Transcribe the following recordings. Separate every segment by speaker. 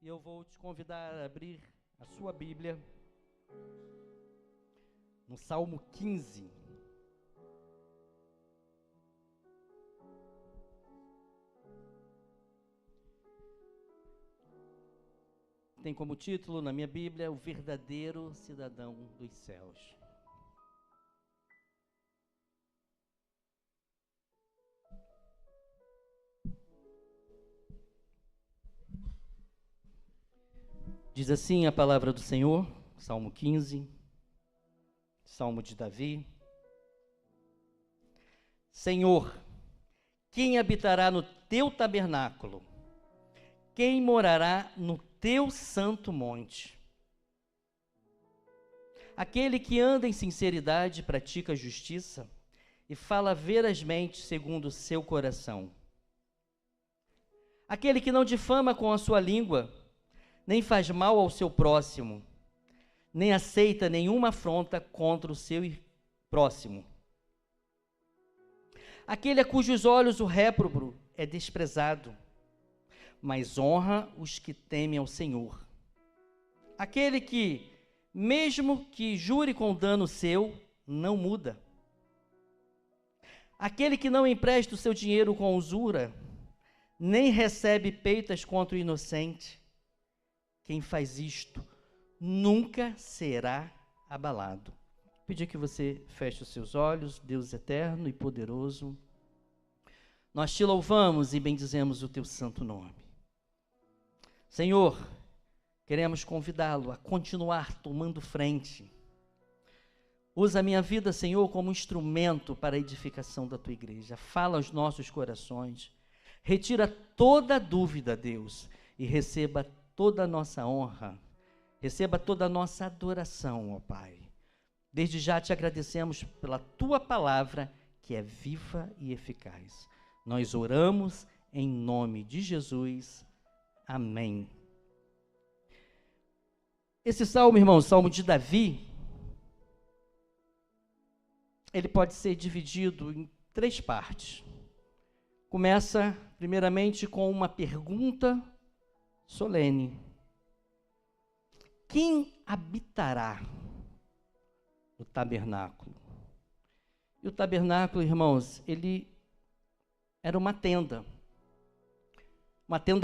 Speaker 1: E eu vou te convidar a abrir a sua Bíblia no Salmo 15. Tem como título na minha Bíblia, O Verdadeiro Cidadão dos Céus. Diz assim a palavra do Senhor, Salmo 15, Salmo de Davi. Senhor, quem habitará no teu tabernáculo? Quem morará no teu santo monte? Aquele que anda em sinceridade e pratica justiça e fala verazmente segundo o seu coração. Aquele que não difama com a sua língua, nem faz mal ao seu próximo, nem aceita nenhuma afronta contra o seu próximo. Aquele a cujos olhos o réprobo é desprezado, mas honra os que temem ao Senhor. Aquele que, mesmo que jure com dano seu, não muda. Aquele que não empresta o seu dinheiro com usura, nem recebe peitas contra o inocente. Quem faz isto nunca será abalado. Vou pedir que você feche os seus olhos, Deus eterno e poderoso. Nós te louvamos e bendizemos o teu santo nome. Senhor, queremos convidá-lo a continuar tomando frente. Usa a minha vida, Senhor, como instrumento para a edificação da tua igreja. Fala aos nossos corações. Retira toda dúvida, Deus, e receba toda a nossa honra, receba toda a nossa adoração, ó Pai. Desde já te agradecemos pela tua palavra, que é viva e eficaz. Nós oramos em nome de Jesus. Amém. Esse salmo, irmão, o salmo de Davi, ele pode ser dividido em 3 partes. Começa, primeiramente, com uma pergunta solene. Quem habitará no tabernáculo? E o tabernáculo, irmãos, ele era uma tenda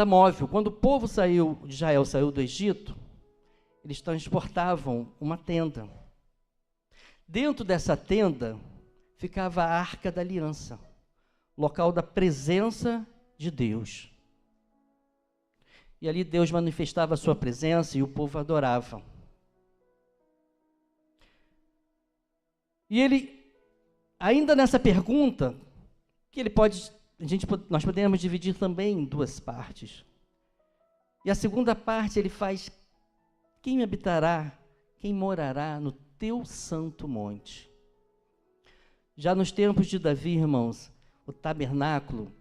Speaker 1: móvel. Quando o povo de Israel saiu do Egito, eles transportavam uma tenda. Dentro dessa tenda ficava a Arca da Aliança, local da presença de Deus. E ali Deus manifestava a sua presença e o povo adorava. E ele, ainda nessa pergunta, que nós podemos dividir também em 2 partes. E a segunda parte ele faz: quem habitará, quem morará no teu santo monte? Já nos tempos de Davi, irmãos, o tabernáculo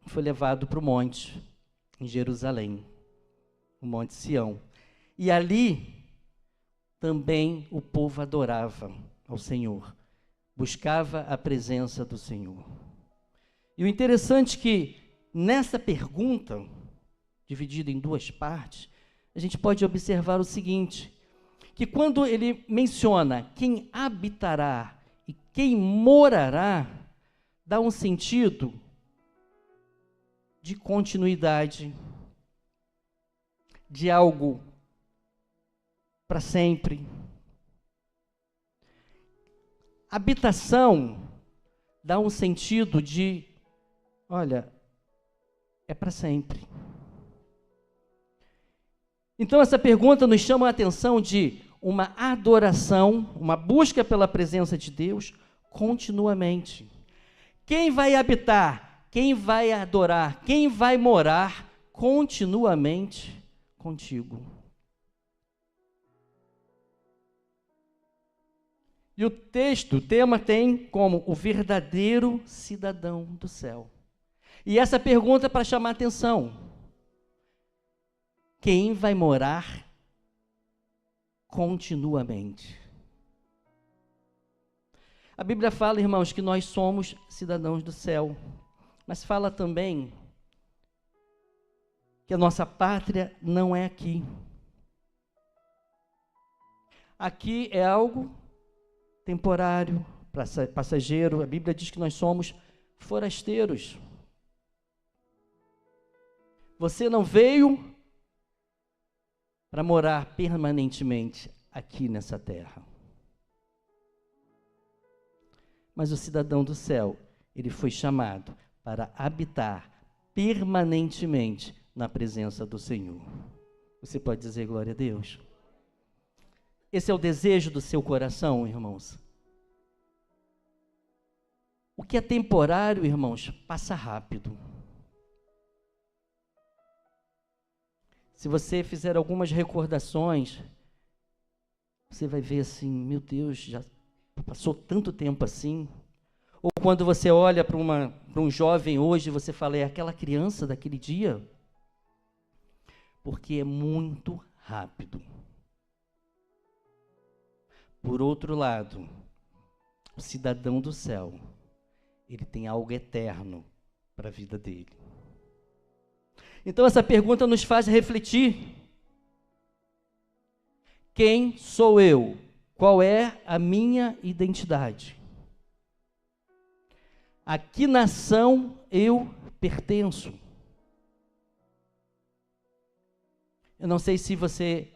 Speaker 1: foi levado para o monte, em Jerusalém, o Monte Sião. E ali também o povo adorava ao Senhor, buscava a presença do Senhor. E o interessante é que nessa pergunta, dividida em 2 partes, a gente pode observar o seguinte, que quando ele menciona quem habitará e quem morará, dá um sentido de continuidade, de algo para sempre. Habitação dá um sentido de, olha, é para sempre. Então essa pergunta nos chama a atenção de uma adoração, uma busca pela presença de Deus continuamente. Quem vai habitar? Quem vai adorar? Quem vai morar continuamente contigo? E o tema tem como o verdadeiro cidadão do céu. E essa pergunta é para chamar a atenção. Quem vai morar continuamente? A Bíblia fala, irmãos, que nós somos cidadãos do céu, mas fala também que a nossa pátria não é aqui. Aqui é algo temporário, passageiro. A Bíblia diz que nós somos forasteiros. Você não veio para morar permanentemente aqui nessa terra. Mas o cidadão do céu, ele foi chamado para habitar permanentemente na presença do Senhor. Você pode dizer glória a Deus? Esse é o desejo do seu coração, irmãos? O que é temporário, irmãos, passa rápido. Se você fizer algumas recordações, você vai ver assim, meu Deus, já passou tanto tempo assim. Ou quando você olha para um jovem hoje, você fala, é aquela criança daquele dia? Porque é muito rápido. Por outro lado, o cidadão do céu, ele tem algo eterno para a vida dele. Então essa pergunta nos faz refletir. Quem sou eu? Qual é a minha identidade? A que nação eu pertenço? Eu não sei se você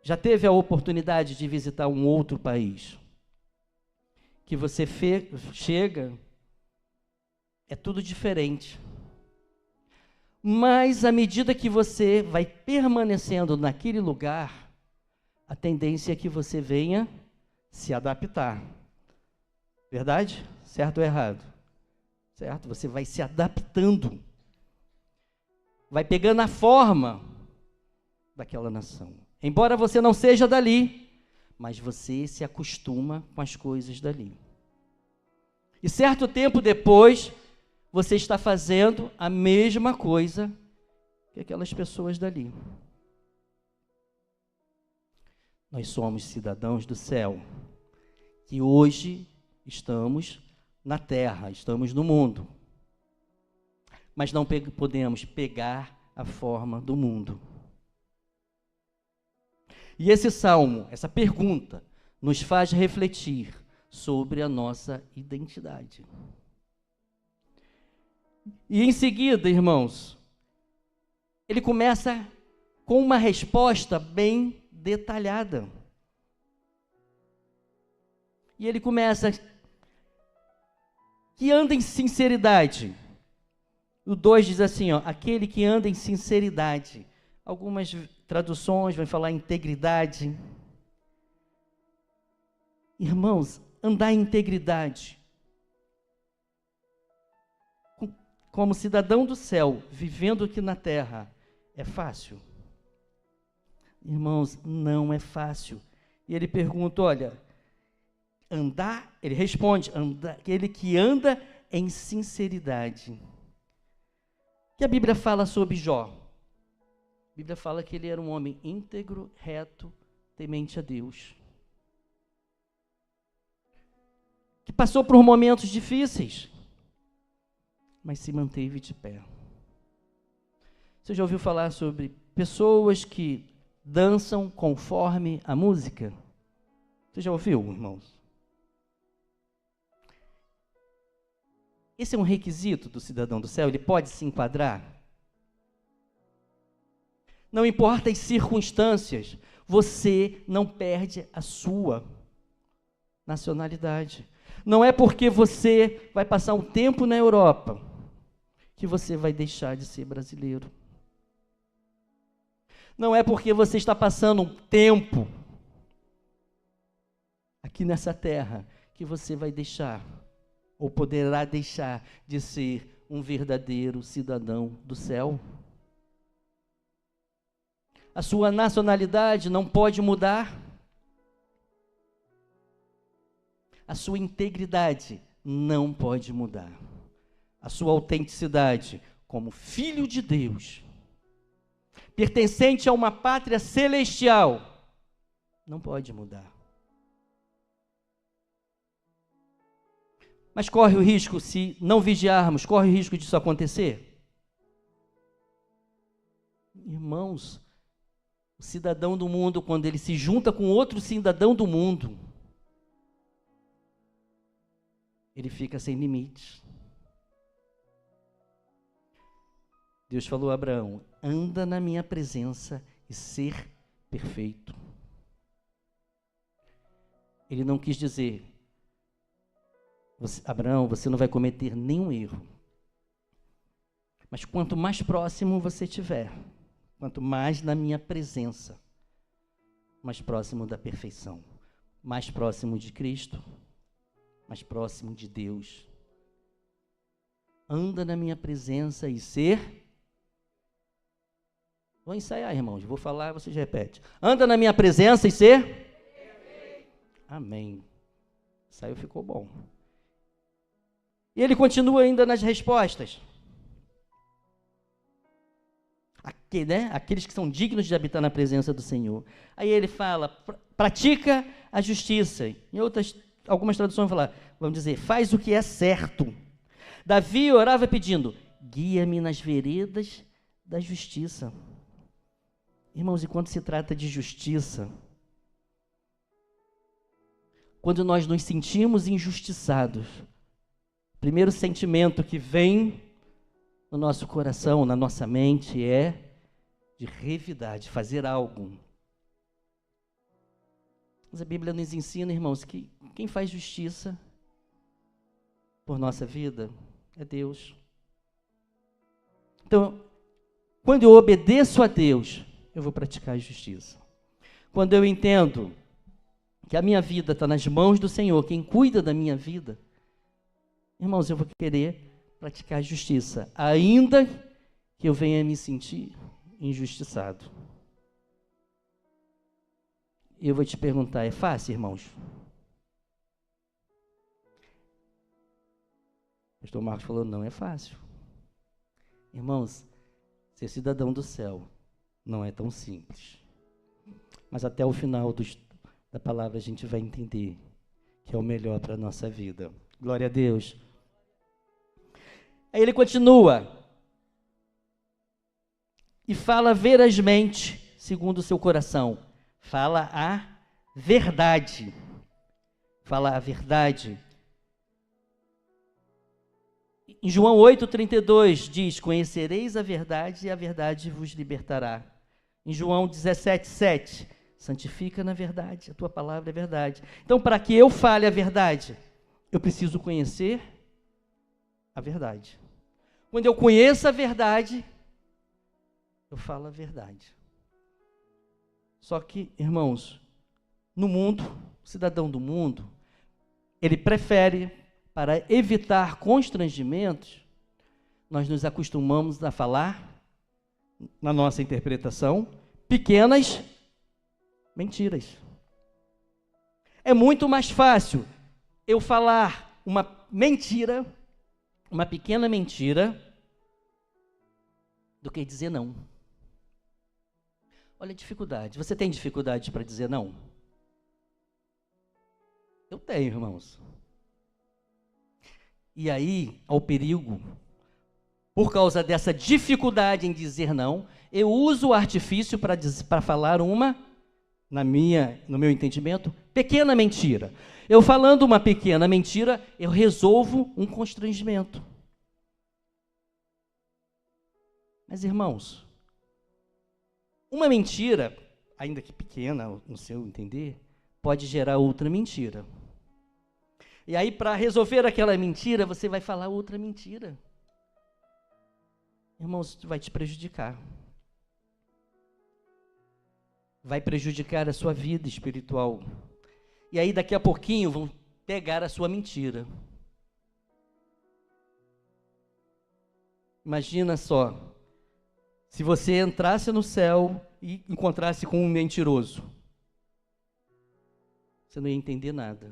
Speaker 1: já teve a oportunidade de visitar um outro país. Que você chega, é tudo diferente. Mas à medida que você vai permanecendo naquele lugar, a tendência é que você venha se adaptar. Verdade? Certo ou errado? Certo? Você vai se adaptando. Vai pegando a forma daquela nação. Embora você não seja dali, mas você se acostuma com as coisas dali. E certo tempo depois, você está fazendo a mesma coisa que aquelas pessoas dali. Nós somos cidadãos do céu, que hoje estamos na terra, estamos no mundo, mas não podemos pegar a forma do mundo. E esse salmo, essa pergunta, nos faz refletir sobre a nossa identidade. E em seguida, irmãos, ele começa com uma resposta bem detalhada. E ele começa, que anda em sinceridade. O 2 diz assim, ó, aquele que anda em sinceridade. Algumas traduções vão falar integridade. Irmãos, andar em integridade. Como cidadão do céu, vivendo aqui na terra, é fácil? Irmãos, não é fácil. E ele pergunta, olha, ele responde, aquele que anda em sinceridade. O que a Bíblia fala sobre Jó? A Bíblia fala que ele era um homem íntegro, reto, temente a Deus. Que passou por momentos difíceis, mas se manteve de pé. Você já ouviu falar sobre pessoas que dançam conforme a música? Você já ouviu, irmãos? Esse é um requisito do cidadão do céu, ele pode se enquadrar? Não importa as circunstâncias, você não perde a sua nacionalidade. Não é porque você vai passar um tempo na Europa que você vai deixar de ser brasileiro. Não é porque você está passando um tempo aqui nessa terra que você vai deixar, ou poderá deixar de ser um verdadeiro cidadão do céu. A sua nacionalidade não pode mudar. A sua integridade não pode mudar. A sua autenticidade como filho de Deus, pertencente a uma pátria celestial, não pode mudar. Mas corre o risco, se não vigiarmos, corre o risco disso acontecer? Irmãos, o cidadão do mundo, quando ele se junta com outro cidadão do mundo, ele fica sem limites. Deus falou a Abraão: anda na minha presença e ser perfeito. Ele não quis dizer: Abraão, você não vai cometer nenhum erro. Mas quanto mais próximo você estiver, quanto mais na minha presença, mais próximo da perfeição, mais próximo de Cristo, mais próximo de Deus. Anda na minha presença e ser... Vou ensaiar, irmãos. Vou falar, vocês repetem. Anda na minha presença e ser... Amém. Saiu, ficou bom. E ele continua ainda nas respostas. Aqueles que são dignos de habitar na presença do Senhor. Aí ele fala: pratica a justiça. Em algumas traduções vamos dizer, faz o que é certo. Davi orava pedindo: guia-me nas veredas da justiça. Irmãos, e quando se trata de justiça, quando nós nos sentimos injustiçados, o primeiro sentimento que vem no nosso coração, na nossa mente, é de revidade, fazer algo. Mas a Bíblia nos ensina, irmãos, que quem faz justiça por nossa vida é Deus. Então, quando eu obedeço a Deus, eu vou praticar a justiça. Quando eu entendo que a minha vida está nas mãos do Senhor, quem cuida da minha vida, irmãos, eu vou querer praticar a justiça, ainda que eu venha me sentir injustiçado. Eu vou te perguntar, é fácil, irmãos? O pastor Marcos falou: não é fácil. Irmãos, ser cidadão do céu não é tão simples. Mas até o final da palavra a gente vai entender que é o melhor para a nossa vida. Glória a Deus. Aí ele continua: e fala verazmente, segundo o seu coração. Fala a verdade. Fala a verdade. Em João 8,32 diz: conhecereis a verdade e a verdade vos libertará. Em João 17,7, santifica na verdade, a tua palavra é verdade. Então, para que eu fale a verdade, eu preciso conhecer a verdade. Quando eu conheço a verdade, eu falo a verdade. Só que, irmãos, no mundo, o cidadão do mundo, ele prefere, para evitar constrangimentos, nós nos acostumamos a falar, na nossa interpretação, pequenas mentiras. É muito mais fácil eu falar uma mentira, uma pequena mentira, do que dizer não. Olha a dificuldade. Você tem dificuldade para dizer não? Eu tenho, irmãos. E aí, ao perigo, por causa dessa dificuldade em dizer não, eu uso o artifício para falar uma, no meu entendimento, pequena mentira. Eu falando uma pequena mentira, eu resolvo um constrangimento. Mas, irmãos, uma mentira, ainda que pequena, no seu entender, pode gerar outra mentira. E aí, para resolver aquela mentira, você vai falar outra mentira. Irmãos, isso vai te prejudicar. Vai prejudicar a sua vida espiritual. E aí, daqui a pouquinho, vão pegar a sua mentira. Imagina só, se você entrasse no céu e encontrasse com um mentiroso. Você não ia entender nada.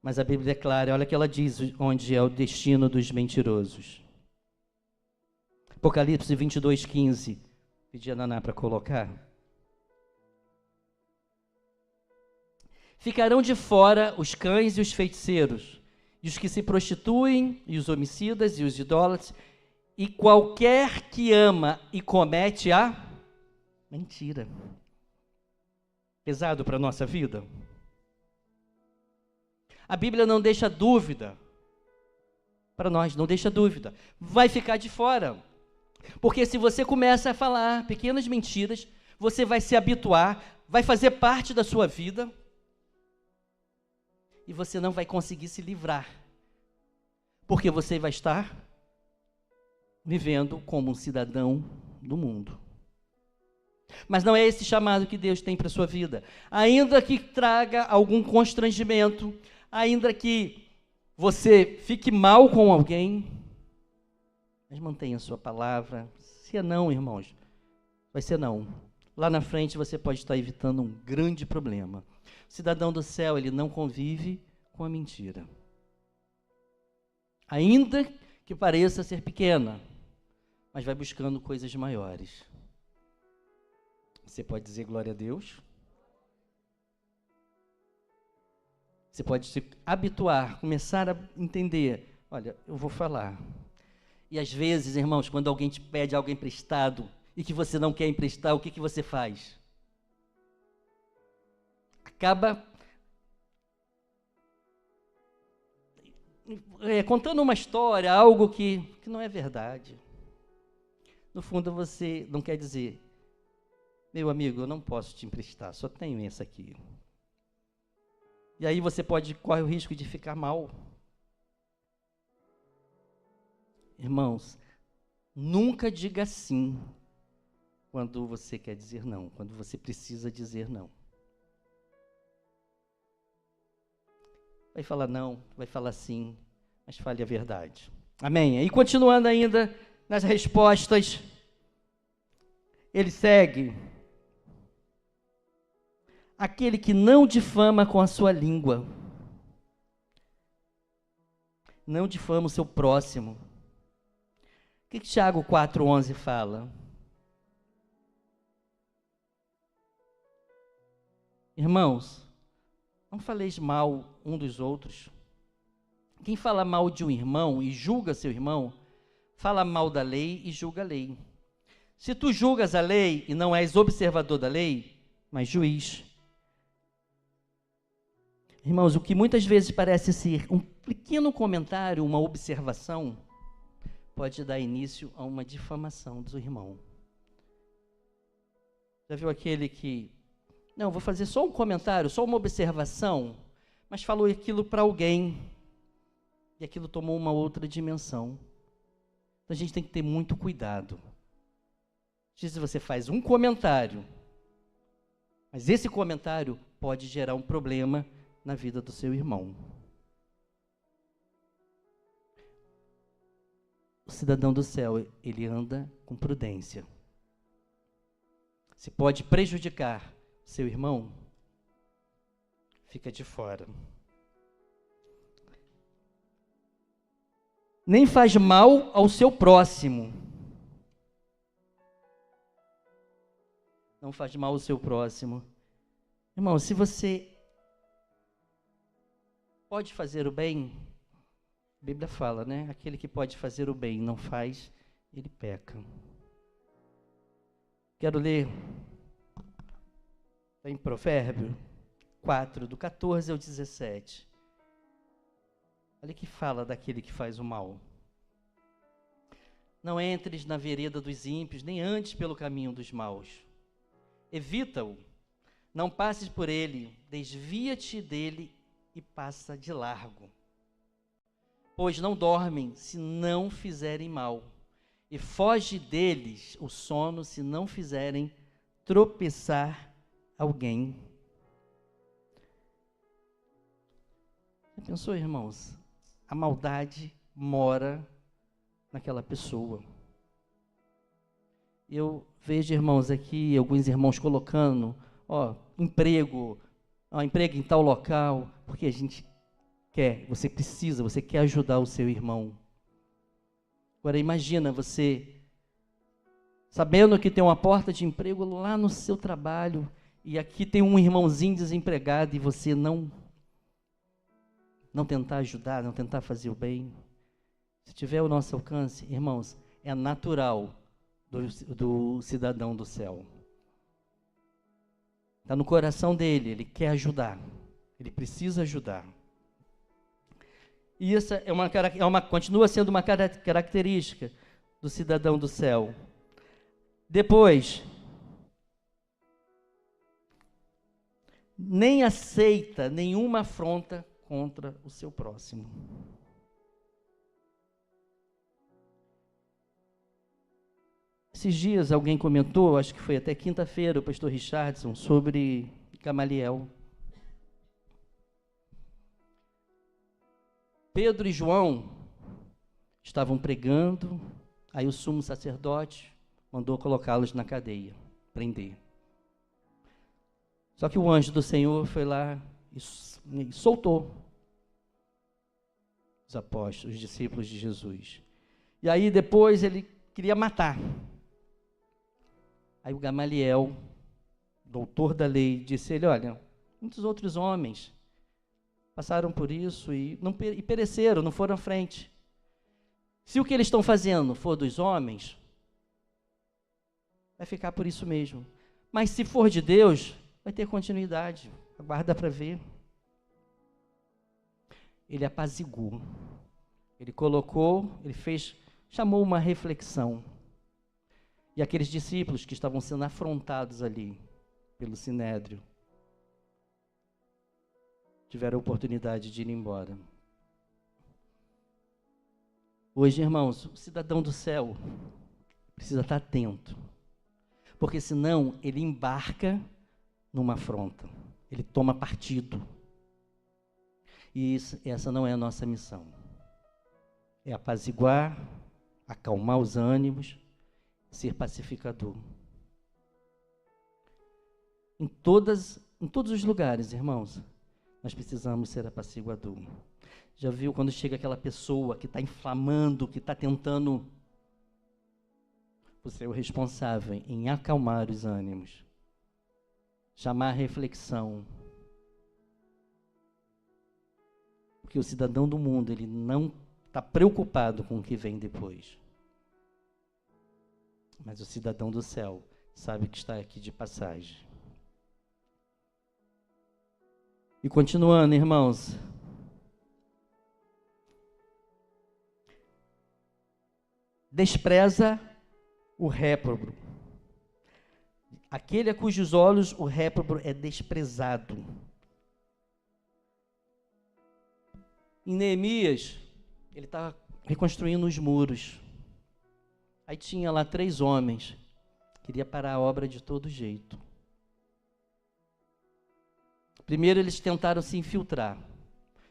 Speaker 1: Mas a Bíblia é clara, olha o que ela diz, onde é o destino dos mentirosos. Apocalipse 22:15. Pedi a Naná para colocar. Ficarão de fora os cães e os feiticeiros, e os que se prostituem, e os homicidas, e os idólatras, e qualquer que ama e comete a Mentira. Pesado para a nossa vida? A Bíblia não deixa dúvida para nós, não deixa dúvida. Vai ficar de fora. Porque se você começa a falar pequenas mentiras, você vai se habituar, vai fazer parte da sua vida, e você não vai conseguir se livrar. Porque você vai estar vivendo como um cidadão do mundo. Mas não é esse chamado que Deus tem para a sua vida. Ainda que traga algum constrangimento, ainda que você fique mal com alguém, mas mantenha a sua palavra. Se é não, irmãos, vai ser não. Lá na frente você pode estar evitando um grande problema. O cidadão do céu, ele não convive com a mentira. Ainda que pareça ser pequena, mas vai buscando coisas maiores. Você pode dizer glória a Deus? Você pode se habituar, começar a entender. Olha, eu vou falar. E às vezes, irmãos, quando alguém te pede algo emprestado e que você não quer emprestar, o que você faz? Acaba contando uma história, algo que não é verdade. No fundo, você não quer dizer, meu amigo, eu não posso te emprestar, só tenho essa aqui. E aí você corre o risco de ficar mal. Irmãos, nunca diga sim quando você quer dizer não, quando você precisa dizer não. Vai falar não, vai falar sim, mas fale a verdade. Amém? E continuando ainda nas respostas, ele segue. Aquele que não difama com a sua língua, não difama o seu próximo. O que Tiago 4,11 fala? Irmãos, não faleis mal um dos outros. Quem fala mal de um irmão e julga seu irmão, fala mal da lei e julga a lei. Se tu julgas a lei e não és observador da lei, mas juiz. Irmãos, o que muitas vezes parece ser um pequeno comentário, uma observação, pode dar início a uma difamação do irmão. Já viu aquele que, não, vou fazer só um comentário, só uma observação, mas falou aquilo para alguém, e aquilo tomou uma outra dimensão. Então a gente tem que ter muito cuidado. Às vezes você faz um comentário, mas esse comentário pode gerar um problema na vida do seu irmão. O cidadão do céu, ele anda com prudência. Se pode prejudicar seu irmão, fica de fora. Nem faz mal ao seu próximo. Não faz mal ao seu próximo. Irmão, se você pode fazer o bem, a Bíblia fala, né? Aquele que pode fazer o bem não faz, ele peca. Quero ler em Provérbio 4, do 14 ao 17. Olha que fala daquele que faz o mal. Não entres na vereda dos ímpios, nem andes pelo caminho dos maus. Evita-o, não passes por ele, desvia-te dele e passa de largo. Pois não dormem se não fizerem mal, e foge deles o sono se não fizerem tropeçar alguém. Já pensou, irmãos? A maldade mora naquela pessoa. Eu vejo, irmãos, aqui, alguns irmãos colocando, emprego em tal local, porque a gente quer, você precisa, você quer ajudar o seu irmão. Agora imagina você, sabendo que tem uma porta de emprego lá no seu trabalho, e aqui tem um irmãozinho desempregado, e você não tentar ajudar, não tentar fazer o bem. Se tiver o nosso alcance, irmãos, é natural do cidadão do céu. Está no coração dele, ele quer ajudar. Ele precisa ajudar. E essa continua sendo uma característica do cidadão do céu. Depois, nem aceita nenhuma afronta contra o seu próximo. Esses dias alguém comentou, acho que foi até quinta-feira, o pastor Richardson, sobre Gamaliel. Pedro e João estavam pregando, aí o sumo sacerdote mandou colocá-los na cadeia, prender. Só que o anjo do Senhor foi lá e soltou os apóstolos, os discípulos de Jesus. E aí depois ele queria matar. Aí o Gamaliel, doutor da lei, disse a ele, olha, muitos outros homens passaram por isso e pereceram, não foram à frente. Se o que eles estão fazendo for dos homens, vai ficar por isso mesmo. Mas se for de Deus, vai ter continuidade. Aguarda para ver. Ele apaziguou. Ele chamou uma reflexão. E aqueles discípulos que estavam sendo afrontados ali pelo Sinédrio tiveram a oportunidade de ir embora. Hoje, irmãos, o cidadão do céu precisa estar atento, porque senão ele embarca numa afronta, ele toma partido. E essa não é a nossa missão. É apaziguar, acalmar os ânimos, ser pacificador. Em todos os lugares, irmãos, nós precisamos ser apaciguador. Já viu quando chega aquela pessoa que está inflamando, que está tentando? Você é o responsável em acalmar os ânimos, chamar a reflexão. Porque o cidadão do mundo, ele não está preocupado com o que vem depois. Mas o cidadão do céu sabe que está aqui de passagem. E continuando, irmãos. Despreza o réprobo. Aquele a cujos olhos o réprobo é desprezado. Em Neemias, ele estava reconstruindo os muros. Aí tinha lá 3 homens. Queria parar a obra de todo jeito. Primeiro eles tentaram se infiltrar.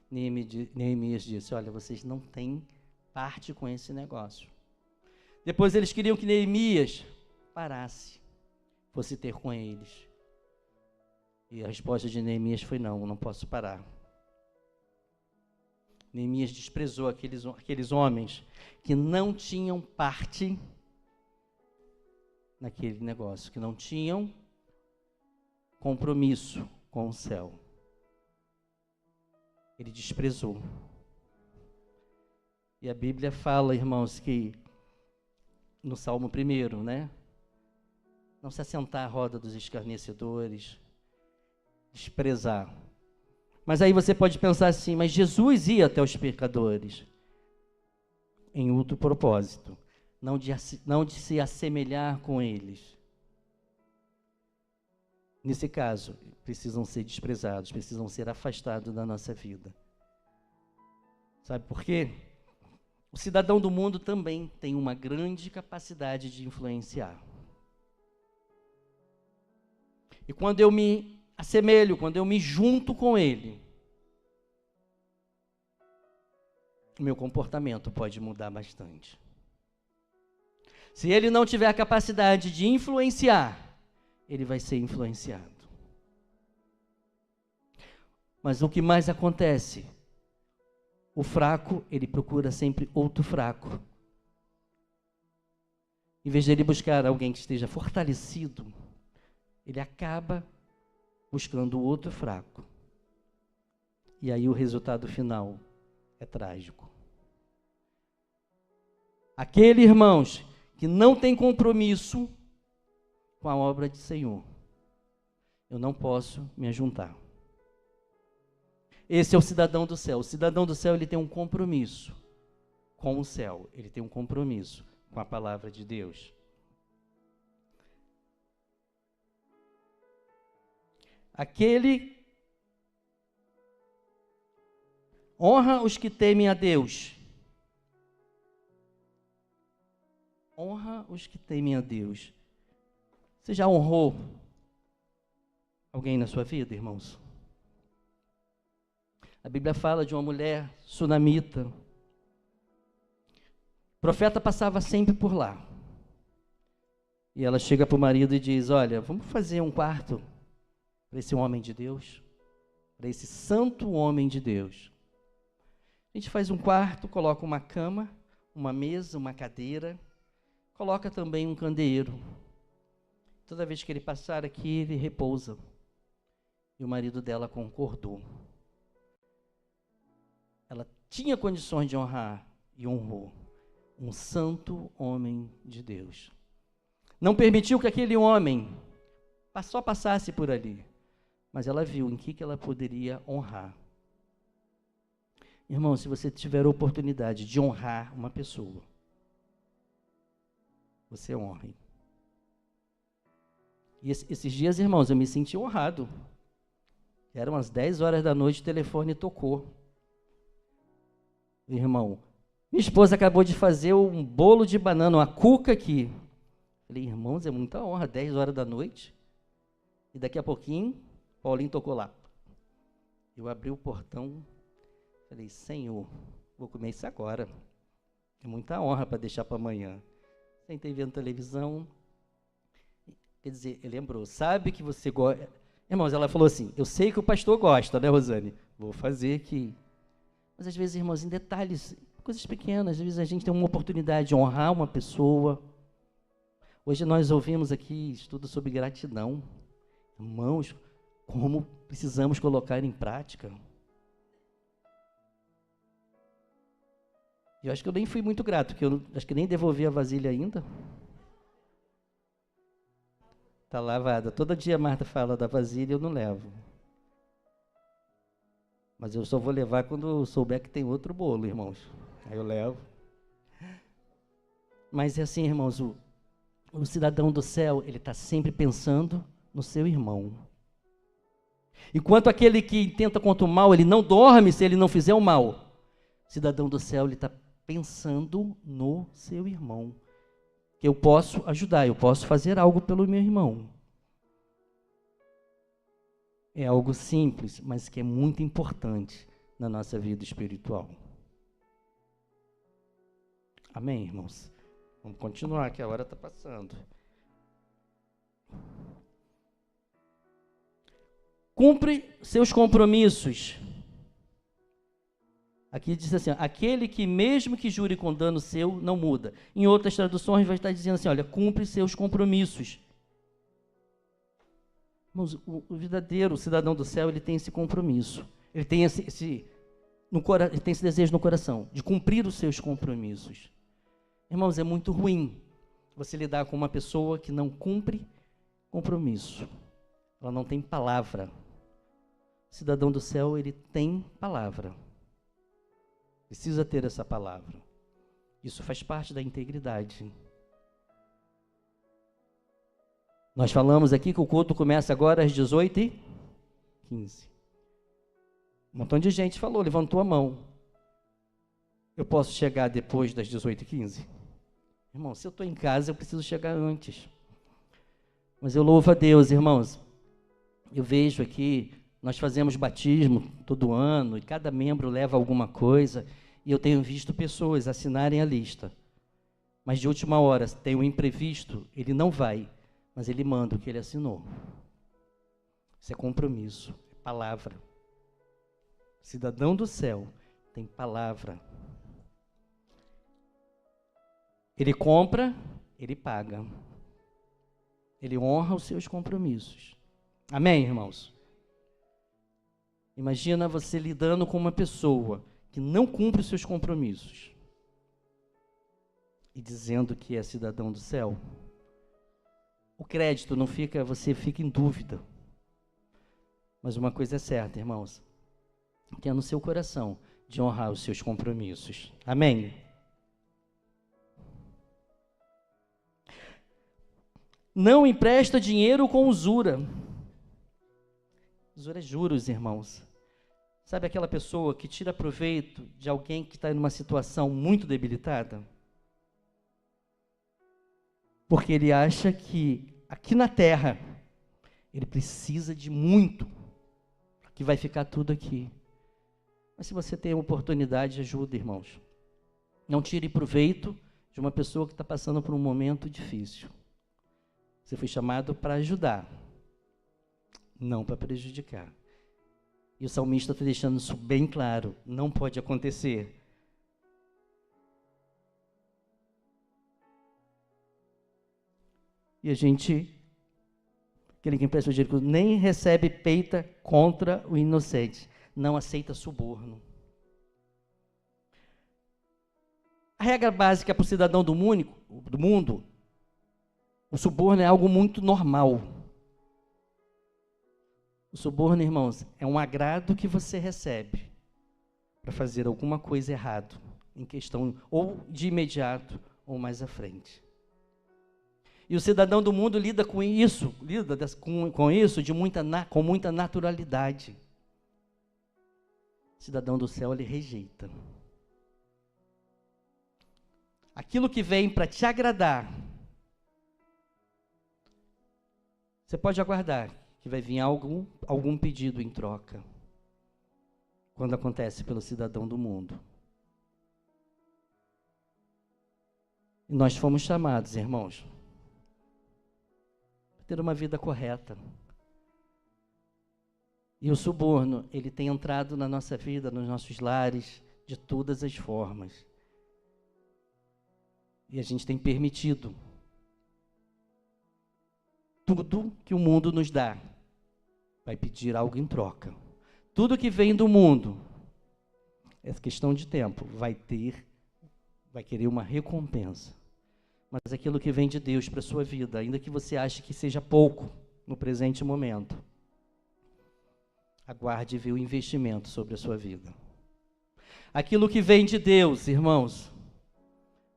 Speaker 1: Neemias disse, olha, vocês não têm parte com esse negócio. Depois eles queriam que Neemias parasse, fosse ter com eles. E a resposta de Neemias foi, não posso parar. Neemias desprezou aqueles homens que não tinham parte naquele negócio, que não tinham compromisso com o céu. Ele desprezou. E a Bíblia fala, irmãos, que no Salmo 1, né? Não se assentar à roda dos escarnecedores, desprezar. Mas aí você pode pensar assim, mas Jesus ia até os pecadores em outro propósito, não de se assemelhar com eles. Nesse caso, precisam ser desprezados, precisam ser afastados da nossa vida. Sabe por quê? O cidadão do mundo também tem uma grande capacidade de influenciar. E quando eu me assemelho, quando eu me junto com ele, o meu comportamento pode mudar bastante. Se ele não tiver a capacidade de influenciar, ele vai ser influenciado. Mas o que mais acontece? O fraco, ele procura sempre outro fraco. Em vez de ele buscar alguém que esteja fortalecido, ele acaba buscando o outro fraco. E aí o resultado final é trágico. Aquele, irmãos, que não tem compromisso com a obra do Senhor. eu não posso me ajuntar. Esse é o cidadão do céu. O cidadão do céu, ele tem um compromisso com o céu. Ele tem um compromisso com a palavra de Deus. Aquele honra os que temem a Deus. Honra os que temem a Deus. Você já honrou alguém na sua vida, irmãos? A Bíblia fala de uma mulher sunamita. O profeta passava sempre por lá. E ela chega para o marido e diz: olha, vamos fazer um quarto para esse homem de Deus, para esse santo homem de Deus. A gente faz um quarto, coloca uma cama, uma mesa, uma cadeira, coloca também um candeeiro. Toda vez que ele passar aqui, ele repousa. E o marido dela concordou. Ela tinha condições de honrar e honrou um santo homem de Deus. Não permitiu que aquele homem só passasse por ali, mas ela viu em que ela poderia honrar. Irmão, se você tiver a oportunidade de honrar uma pessoa, você honre. E esses dias, irmãos, eu me senti honrado. Eram as 10 horas da noite, o telefone tocou. Irmão, minha esposa acabou de fazer um bolo de banana, uma cuca aqui. Falei, irmãos, é muita honra, 10 horas da noite. E daqui a pouquinho, Paulinho tocou lá. Eu abri o portão, falei, Senhor, vou comer isso agora. É muita honra para deixar para amanhã. Sentei vendo televisão. Quer dizer, ele lembrou, sabe que você gosta... Irmãos, ela falou assim, eu sei que o pastor gosta, né, Rosane? Vou fazer aqui. Mas às vezes, irmãos, em detalhes, coisas pequenas, às vezes a gente tem uma oportunidade de honrar uma pessoa. Hoje nós ouvimos aqui estudo sobre gratidão. Irmãos, como precisamos colocar em prática. Eu acho que eu nem fui muito grato, porque eu acho que nem devolvi a vasilha ainda. Está lavada. Todo dia a Marta fala da vasilha, eu não levo. Mas eu só vou levar quando eu souber que tem outro bolo, irmãos. Aí eu levo. Mas é assim, irmãos, o cidadão do céu, ele está sempre pensando no seu irmão. Enquanto aquele que tenta contra o mal, ele não dorme se ele não fizer o mal. O cidadão do céu, ele está pensando no seu irmão. Que eu posso ajudar, eu posso fazer algo pelo meu irmão. É algo simples, mas que é muito importante na nossa vida espiritual. Amém, irmãos? Vamos continuar, que a hora está passando. Cumpre seus compromissos. Aqui diz assim, aquele que mesmo que jure com dano seu, não muda. Em outras traduções vai estar dizendo assim, olha, cumpre seus compromissos. Irmãos, o verdadeiro cidadão do céu, ele tem esse compromisso. Ele tem ele tem esse desejo no coração, de cumprir os seus compromissos. Irmãos, é muito ruim você lidar com uma pessoa que não cumpre compromisso. Ela não tem palavra. O cidadão do céu, ele tem palavra. Precisa ter essa palavra. Isso faz parte da integridade. Nós falamos aqui que o culto começa agora às 18h15. Um montão de gente falou, levantou a mão. Eu posso chegar depois das 18h15? Irmão, se eu estou em casa, eu preciso chegar antes. Mas eu louvo a Deus, irmãos. Eu vejo aqui, nós fazemos batismo todo ano, e cada membro leva alguma coisa, e eu tenho visto pessoas assinarem a lista. Mas de última hora, tem um imprevisto, ele não vai, mas ele manda o que ele assinou. Isso é compromisso, é palavra. Cidadão do céu tem palavra. Ele compra, ele paga. Ele honra os seus compromissos. Amém, irmãos? Imagina você lidando com uma pessoa que não cumpre os seus compromissos e dizendo que é cidadão do céu. O crédito não fica, você fica em dúvida. Mas uma coisa é certa, irmãos, tenha no seu coração de honrar os seus compromissos. Amém? Não empresta dinheiro com usura. Usura é juros, irmãos. Sabe aquela pessoa que tira proveito de alguém que está em uma situação muito debilitada? Porque ele acha que aqui na terra ele precisa de muito, que vai ficar tudo aqui. Mas se você tem a oportunidade, ajuda, irmãos. Não tire proveito de uma pessoa que está passando por um momento difícil. Você foi chamado para ajudar, não para prejudicar. E o salmista está deixando isso bem claro. Não pode acontecer. E a gente, aquele que empresta o dinheiro, nem recebe peita contra o inocente. Não aceita suborno. A regra básica para o cidadão do mundo, o suborno é algo muito normal. O suborno, irmãos, é um agrado que você recebe para fazer alguma coisa errada, em questão ou de imediato ou mais à frente. E o cidadão do mundo lida com isso, com muita naturalidade. O cidadão do céu, ele rejeita. Aquilo que vem para te agradar, você pode aguardar que vai vir algum pedido em troca, quando acontece pelo cidadão do mundo. E nós fomos chamados, irmãos, para ter uma vida correta. E o suborno, ele tem entrado na nossa vida, nos nossos lares, de todas as formas. E a gente tem permitido tudo que o mundo nos dá, vai pedir algo em troca. Tudo que vem do mundo, é questão de tempo, vai querer uma recompensa. Mas aquilo que vem de Deus para a sua vida, ainda que você ache que seja pouco no presente momento, aguarde ver o investimento sobre a sua vida. Aquilo que vem de Deus, irmãos,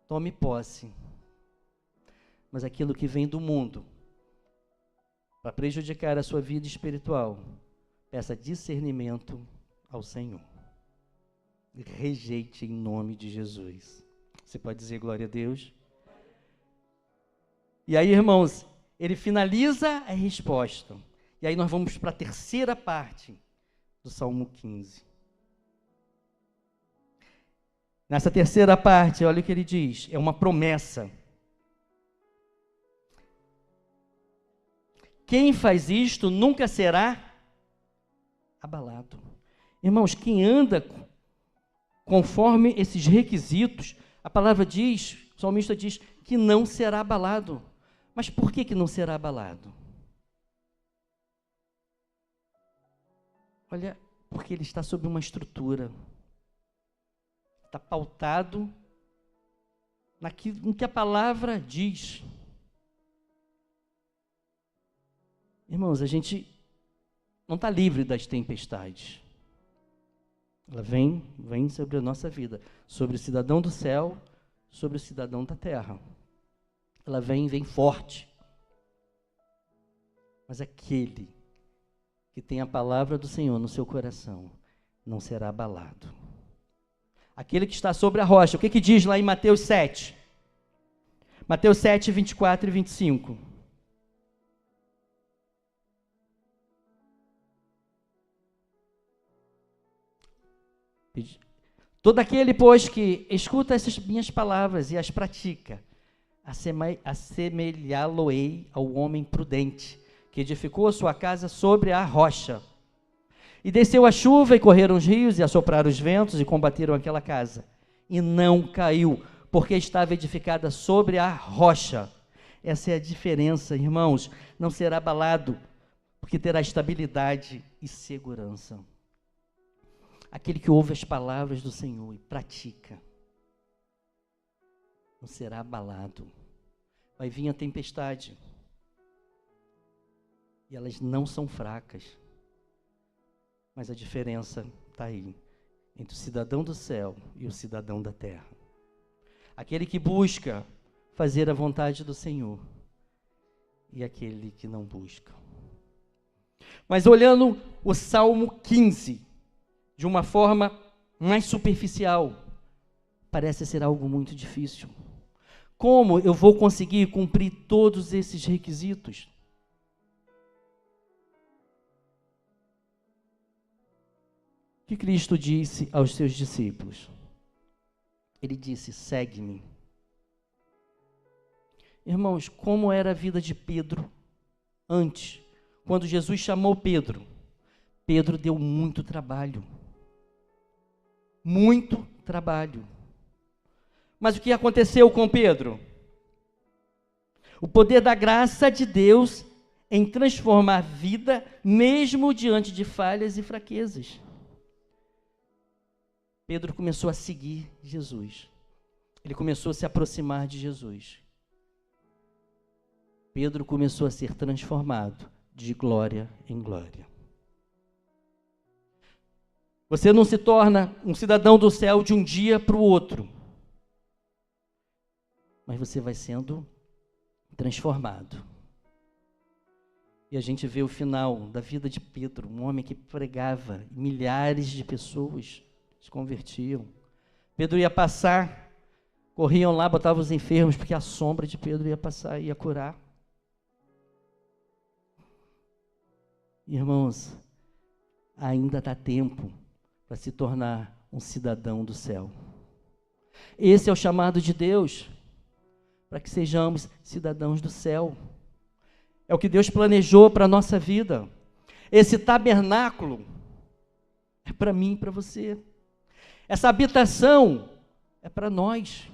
Speaker 1: tome posse. Mas aquilo que vem do mundo, para prejudicar a sua vida espiritual, peça discernimento ao Senhor. E rejeite em nome de Jesus. Você pode dizer glória a Deus? E aí, irmãos, ele finaliza a resposta. E aí nós vamos para a terceira parte do Salmo 15. Nessa terceira parte, olha o que ele diz, é uma promessa. Quem faz isto nunca será abalado. Irmãos, quem anda conforme esses requisitos, a palavra diz, o salmista diz, que não será abalado. Mas por que não será abalado? Olha, porque ele está sob uma estrutura. Está pautado naquilo que a palavra diz. Irmãos, a gente não está livre das tempestades. Ela vem sobre a nossa vida, sobre o cidadão do céu, sobre o cidadão da terra. Ela vem forte. Mas aquele que tem a palavra do Senhor no seu coração não será abalado. Aquele que está sobre a rocha, o que diz lá em Mateus 7? Mateus 7, 24 e 25. Todo aquele, pois, que escuta essas minhas palavras e as pratica, assemelhá-lo-ei ao homem prudente, que edificou a sua casa sobre a rocha. E desceu a chuva, e correram os rios, e assopraram os ventos, e combateram aquela casa. E não caiu, porque estava edificada sobre a rocha. Essa é a diferença, irmãos. Não será abalado, porque terá estabilidade e segurança. Aquele que ouve as palavras do Senhor e pratica, não será abalado. Vai vir a tempestade. E elas não são fracas. Mas a diferença está aí, entre o cidadão do céu e o cidadão da terra. Aquele que busca fazer a vontade do Senhor e aquele que não busca. Mas olhando o Salmo 15, de uma forma mais superficial, parece ser algo muito difícil. Como eu vou conseguir cumprir todos esses requisitos? O que Cristo disse aos seus discípulos? Ele disse: segue-me. Irmãos, como era a vida de Pedro antes? Quando Jesus chamou Pedro, Pedro deu muito trabalho. Muito trabalho. Mas o que aconteceu com Pedro? O poder da graça de Deus em transformar a vida, mesmo diante de falhas e fraquezas. Pedro começou a seguir Jesus. Ele começou a se aproximar de Jesus. Pedro começou a ser transformado de glória em glória. Você não se torna um cidadão do céu de um dia para o outro, mas você vai sendo transformado. E a gente vê o final da vida de Pedro, um homem que pregava, milhares de pessoas se convertiam. Pedro ia passar, corriam lá, botavam os enfermos, porque a sombra de Pedro ia passar e ia curar. Irmãos, ainda dá tempo para se tornar um cidadão do céu. Esse é o chamado de Deus, para que sejamos cidadãos do céu. É o que Deus planejou para a nossa vida. Esse tabernáculo é para mim e para você. Essa habitação é para nós.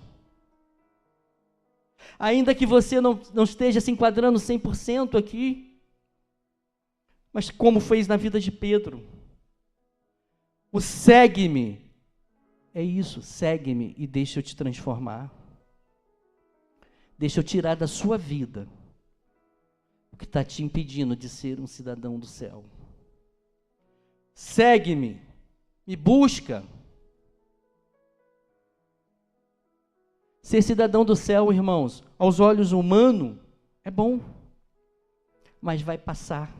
Speaker 1: Ainda que você não esteja se enquadrando 100% aqui, mas como fez na vida de Pedro, o segue-me, é isso, segue-me e deixa eu te transformar. Deixa eu tirar da sua vida o que está te impedindo de ser um cidadão do céu. Segue-me, me busca. Ser cidadão do céu, irmãos, aos olhos humanos, é bom, mas vai passar.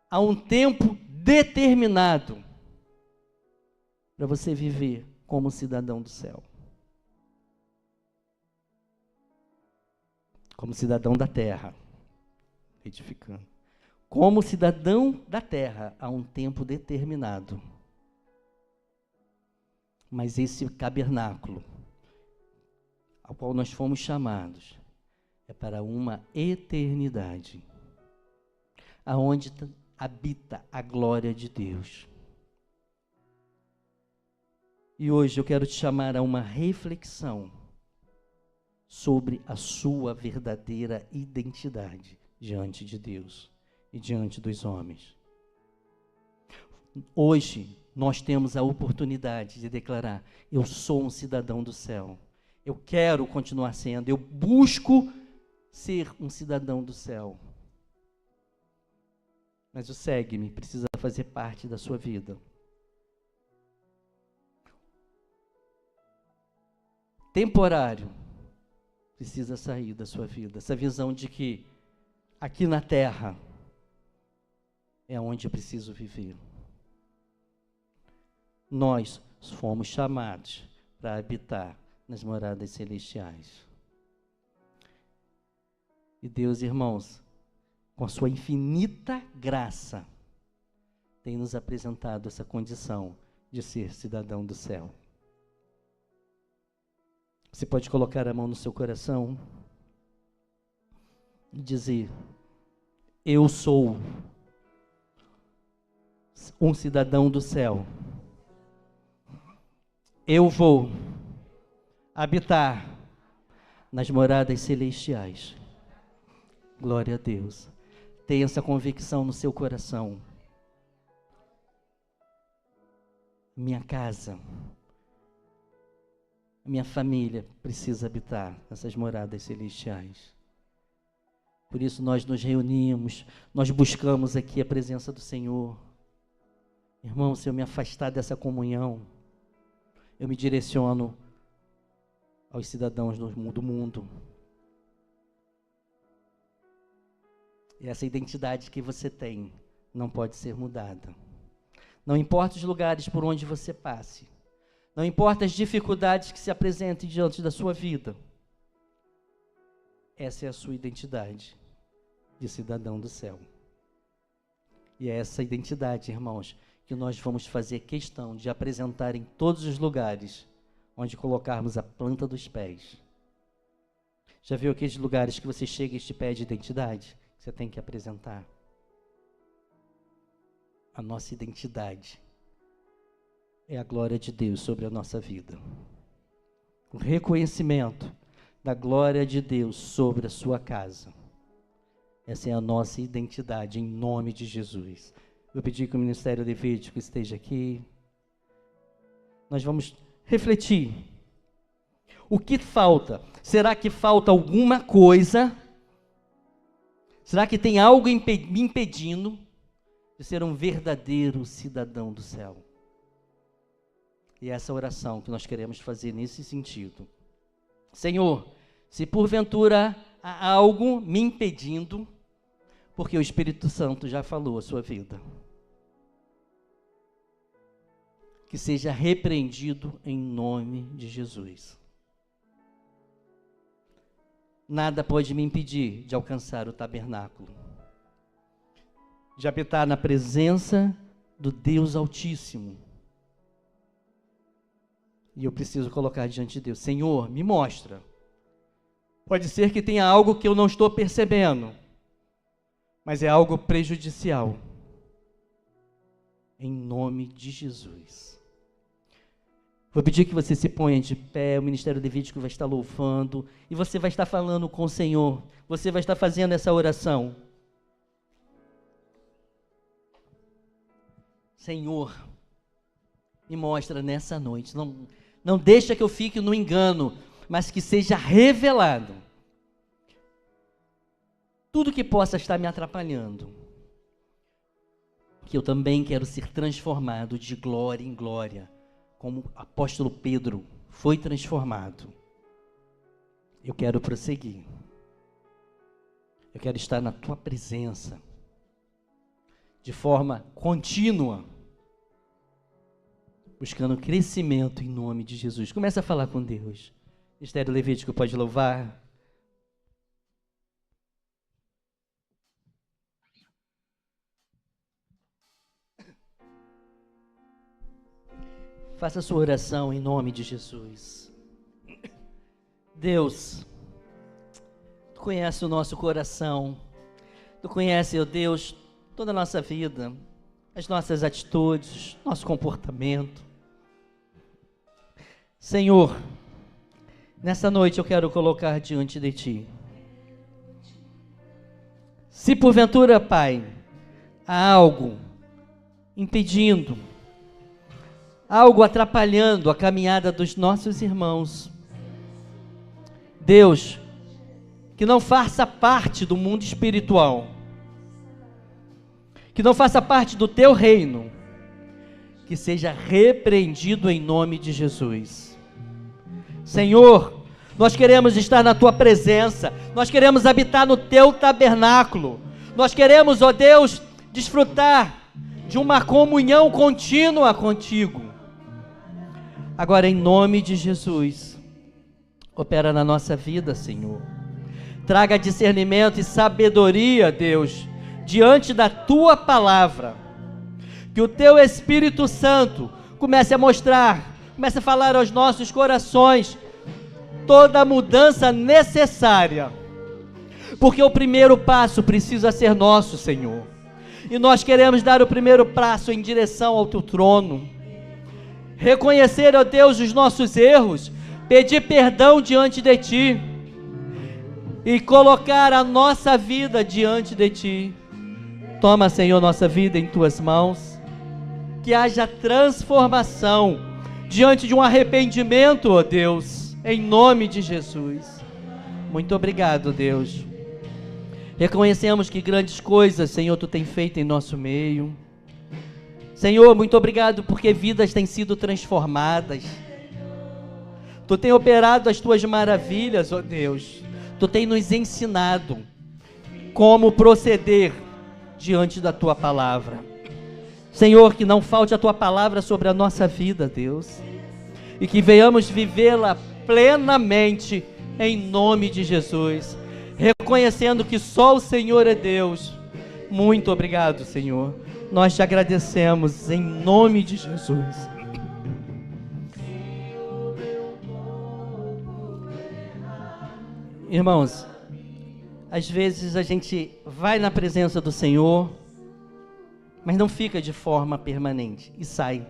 Speaker 1: Há um tempo determinado para você viver como cidadão do céu. Como cidadão da terra, edificando. Como cidadão da terra, há um tempo determinado. Mas esse tabernáculo, ao qual nós fomos chamados, é para uma eternidade, aonde habita a glória de Deus. E hoje eu quero te chamar a uma reflexão sobre a sua verdadeira identidade diante de Deus e diante dos homens. Hoje nós temos a oportunidade de declarar: eu sou um cidadão do céu. Eu quero continuar sendo, eu busco ser um cidadão do céu. Mas o segue-me precisa fazer parte da sua vida. Temporário precisa sair da sua vida. Essa visão de que aqui na terra é onde eu preciso viver. Nós fomos chamados para habitar nas moradas celestiais. E Deus, irmãos, com a sua infinita graça, tem nos apresentado essa condição de ser cidadão do céu. Você pode colocar a mão no seu coração e dizer: eu sou um cidadão do céu. Eu vou habitar nas moradas celestiais. Glória a Deus. Tenha essa convicção no seu coração. Minha casa, minha família precisa habitar nessas moradas celestiais. Por isso nós nos reunimos, nós buscamos aqui a presença do Senhor. Irmão, se eu me afastar dessa comunhão, eu me direciono aos cidadãos do mundo. E essa identidade que você tem não pode ser mudada. Não importa os lugares por onde você passe. Não importa as dificuldades que se apresentem diante da sua vida. Essa é a sua identidade de cidadão do céu. E é essa identidade, irmãos, que nós vamos fazer questão de apresentar em todos os lugares onde colocarmos a planta dos pés. Já viu aqueles lugares que você chega e te pede identidade? Você tem que apresentar. A nossa identidade é a glória de Deus sobre a nossa vida. O reconhecimento da glória de Deus sobre a sua casa. Essa é a nossa identidade, em nome de Jesus. Eu pedi que o Ministério Levítico esteja aqui. Nós vamos refletir. O que falta? Será que falta alguma coisa? Será que tem algo me impedindo de ser um verdadeiro cidadão do céu? E essa oração que nós queremos fazer nesse sentido. Senhor, se porventura há algo me impedindo, porque o Espírito Santo já falou a sua vida, que seja repreendido em nome de Jesus. Nada pode me impedir de alcançar o tabernáculo, de habitar na presença do Deus Altíssimo. E eu preciso colocar diante de Deus: Senhor, me mostra. Pode ser que tenha algo que eu não estou percebendo, mas é algo prejudicial. Em nome de Jesus. Vou pedir que você se ponha de pé, o Ministério Levítico vai estar louvando, e você vai estar falando com o Senhor, você vai estar fazendo essa oração. Senhor, me mostra nessa noite, não deixa que eu fique no engano, mas que seja revelado tudo que possa estar me atrapalhando, que eu também quero ser transformado de glória em glória, como o apóstolo Pedro foi transformado. Eu quero prosseguir. Eu quero estar na tua presença, de forma contínua, buscando crescimento em nome de Jesus. Começa a falar com Deus. Ministério Levítico pode louvar. Faça a sua oração em nome de Jesus. Deus, Tu conheces o nosso coração, Tu conheces, ó Deus, toda a nossa vida, as nossas atitudes, nosso comportamento. Senhor, nessa noite eu quero colocar diante de Ti. Se porventura, Pai, há algo impedindo, algo atrapalhando a caminhada dos nossos irmãos, Deus, que não faça parte do mundo espiritual, que não faça parte do Teu reino, que seja repreendido em nome de Jesus. Senhor, nós queremos estar na Tua presença, nós queremos habitar no Teu tabernáculo, nós queremos, ó Deus, desfrutar de uma comunhão contínua contigo. Agora, em nome de Jesus, opera na nossa vida, Senhor. Traga discernimento e sabedoria, Deus, diante da Tua palavra. Que o Teu Espírito Santo comece a mostrar, comece a falar aos nossos corações toda a mudança necessária. Porque o primeiro passo precisa ser nosso, Senhor. E nós queremos dar o primeiro passo em direção ao Teu trono. Reconhecer, ó Deus, os nossos erros, pedir perdão diante de Ti e colocar a nossa vida diante de Ti. Toma, Senhor, nossa vida em Tuas mãos, que haja transformação diante de um arrependimento, ó Deus, em nome de Jesus. Muito obrigado, Deus. Reconhecemos que grandes coisas, Senhor, Tu tem feito em nosso meio. Senhor, muito obrigado porque vidas têm sido transformadas. Tu tem operado as tuas maravilhas, ó Deus. Tu tem nos ensinado como proceder diante da tua palavra. Senhor, que não falte a tua palavra sobre a nossa vida, Deus, e que venhamos vivê-la plenamente em nome de Jesus, reconhecendo que só o Senhor é Deus. Muito obrigado, Senhor. Nós te agradecemos em nome de Jesus. Irmãos, às vezes a gente vai na presença do Senhor, mas não fica de forma permanente e sai.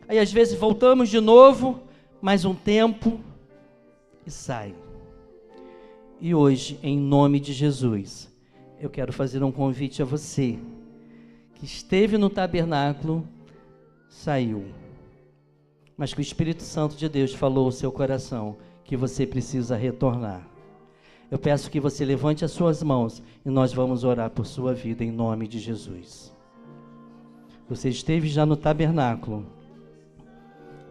Speaker 1: Aí às vezes voltamos de novo, mais um tempo e sai. E hoje, em nome de Jesus, eu quero fazer um convite a você que esteve no tabernáculo, saiu, mas que o Espírito Santo de Deus falou ao seu coração que você precisa retornar. Eu peço que você levante as suas mãos e nós vamos orar por sua vida em nome de Jesus. Você esteve já no tabernáculo,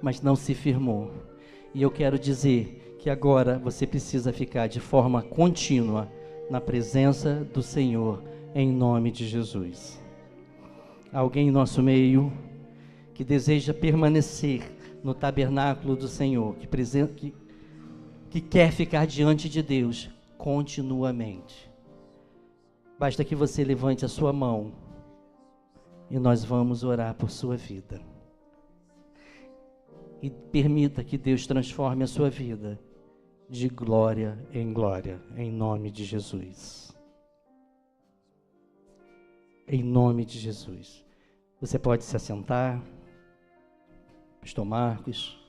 Speaker 1: mas não se firmou. E eu quero dizer que agora você precisa ficar de forma contínua na presença do Senhor em nome de Jesus. Alguém em nosso meio que deseja permanecer no tabernáculo do Senhor, que quer ficar diante de Deus continuamente. Basta que você levante a sua mão e nós vamos orar por sua vida. E permita que Deus transforme a sua vida de glória, em nome de Jesus. Em nome de Jesus. Você pode se assentar, Pastor Marcos.